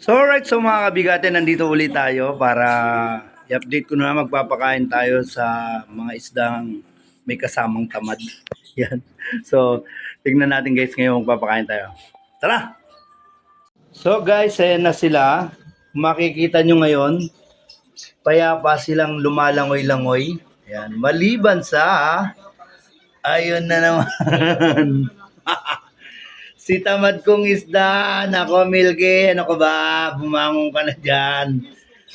So alright, so mga kabigate, nandito ulit tayo para i-update ko na magpapakain tayo sa mga isdang may kasamang tamad. Yan. So, tignan natin guys ngayon magpapakain tayo. Tara! So guys, ayan na sila. Makikita nyo ngayon, payapa silang lumalangoy-langoy. Yan. Maliban sa, ayun na naman. Si tamad kong isda, nako Milky, ano ka ba? Bumangon ka na dyan.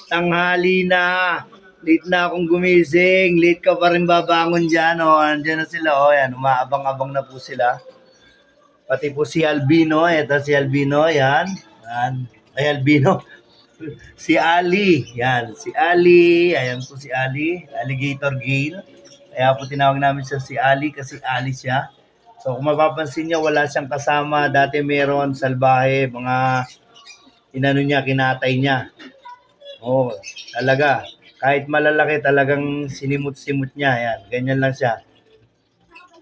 Tanghali na. Late na akong gumising. Late ka pa rin babangon dyan. O, andyan na sila. O, yan. Umaabang-abang na po sila. Pati po si Albino. Ito si Albino. Yan. Yan. Ay, Albino. Si Ali. Yan. Si Ali. Ayan po si Ali. Alligator Gale. Kaya po tinawag namin siya si Ali kasi Ali siya. So kung mapapansin niyo, wala siyang kasama. Dati meron, salbahe, mga inano niya, kinatay niya. Oo, talaga. Kahit malalaki, talagang sinimut-simut niya. Yan, ganyan lang siya.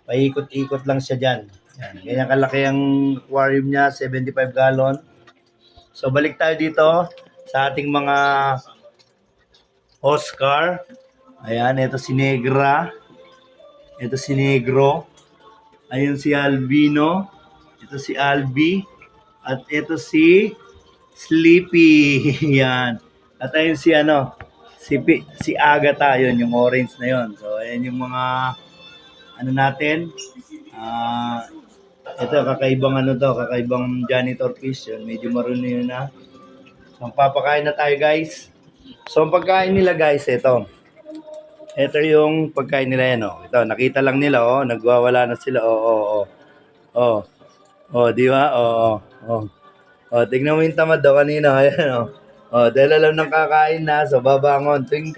Paikot-ikot lang siya dyan. Yan, ganyan kalaki ang aquarium niya, 75 gallon. So balik tayo dito sa ating mga Oscar. Ayan, ito si Negra. Ito si Negro. Ayun si Albino, ito si Albi, at ito si Sleepy. Yan. At ayun si si Agatha, yun, yung orange na yun. So ayan yung mga natin. Ito kakaibang kakaibang janitor fish yun. Medyo maroon yun na. So papakain na tayo guys. So ang pagkain nila guys, ito. Ito yung pagkain nila yan, oh. Ito, nakita lang nila, oh. Nagwawala na sila, oh. Di ba? Oh, tignan mo yung tamad daw kanina, ayan, oh. Oh, dahil alam ng kakain na, so babangon. Tuwing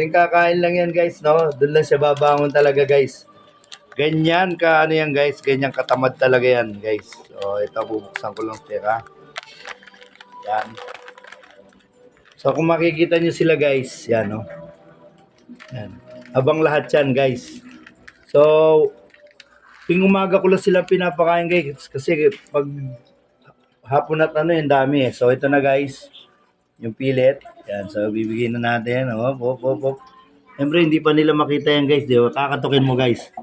kakain lang yan, guys, no? Doon lang siya babangon talaga, guys. Ganyan ka, yan, guys. Ganyan katamad talaga yan, guys. So, ito, bubuksan ko lang, teka. Yan. So, kung makikita nyo sila, guys, yan, oh. Yan. Abang lahat yan guys. So, tuwing umaga ko lang sila pinapakain guys. Kasi pag hapon at yung dami eh. So, ito na guys. Yung pilit. Yan. So, bibigyan na natin. Hop. Siyempre, hindi pa nila makita yan guys. Di ba? Kakatukin mo guys.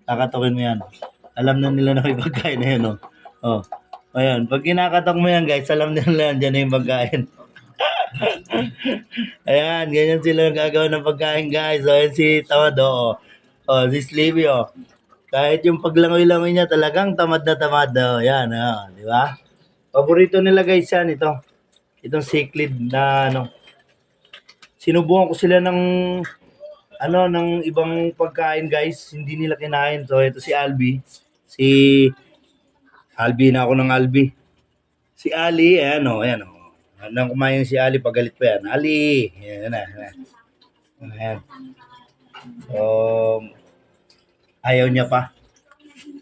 Kakatukin mo yan. Alam na nila na may pagkain na yan. Oh. Ayan. Pag kinakatok mo yan guys, alam nila yan. Diyan na yung pagkain. Ayan, ganyan sila gagawa ng pagkain guys. So, ayan si Tamad, oh. Oh, si Sleepy, oh. Kahit yung paglangoy-langoy niya, talagang tamad na tamad, oh. Yan, oh. Di ba? Paborito nila guys yan, ito. Itong cichlid na, sinubukan ko sila ng, ng ibang pagkain guys. Hindi nila kinain. So, ito si Albi. Albi na ako ng Albi. Si Ali, ayan, oh. Ayan, oh. Nang kumain si Ali, pagalit pa yan. Ali! Yan na. Ayan. So, ayaw niya pa.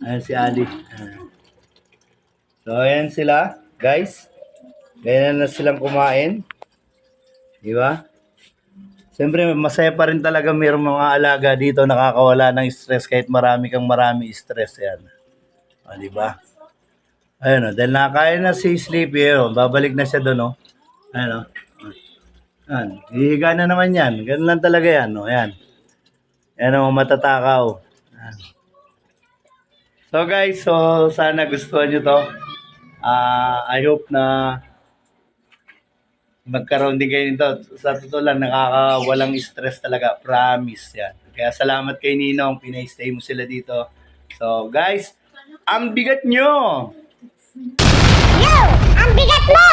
Ayan si Ali. Ayan. So, ayan sila, guys. Ganyan na silang kumain. Di ba? Siyempre, masaya pa rin talaga mayroong mga alaga dito nakakawala ng stress kahit marami stress. Yan. O, di ba? Ayun, dahil nakakain na si Sleepy, babalik na siya doon, Ayan, Ayan. Hihiga na naman yan. Ganun lang talaga yan, Ayan. Ayan, matatakaw. Ayan. So guys, sana gustuhan nyo to. I hope na magkaroon din kayo nito. Sa totoo lang, nakakawalang stress talaga. Promise yan. Kaya salamat kay Ninong. Pinay-stay mo sila dito. So guys, ang bigat nyo! Yo! Ang bigat mo!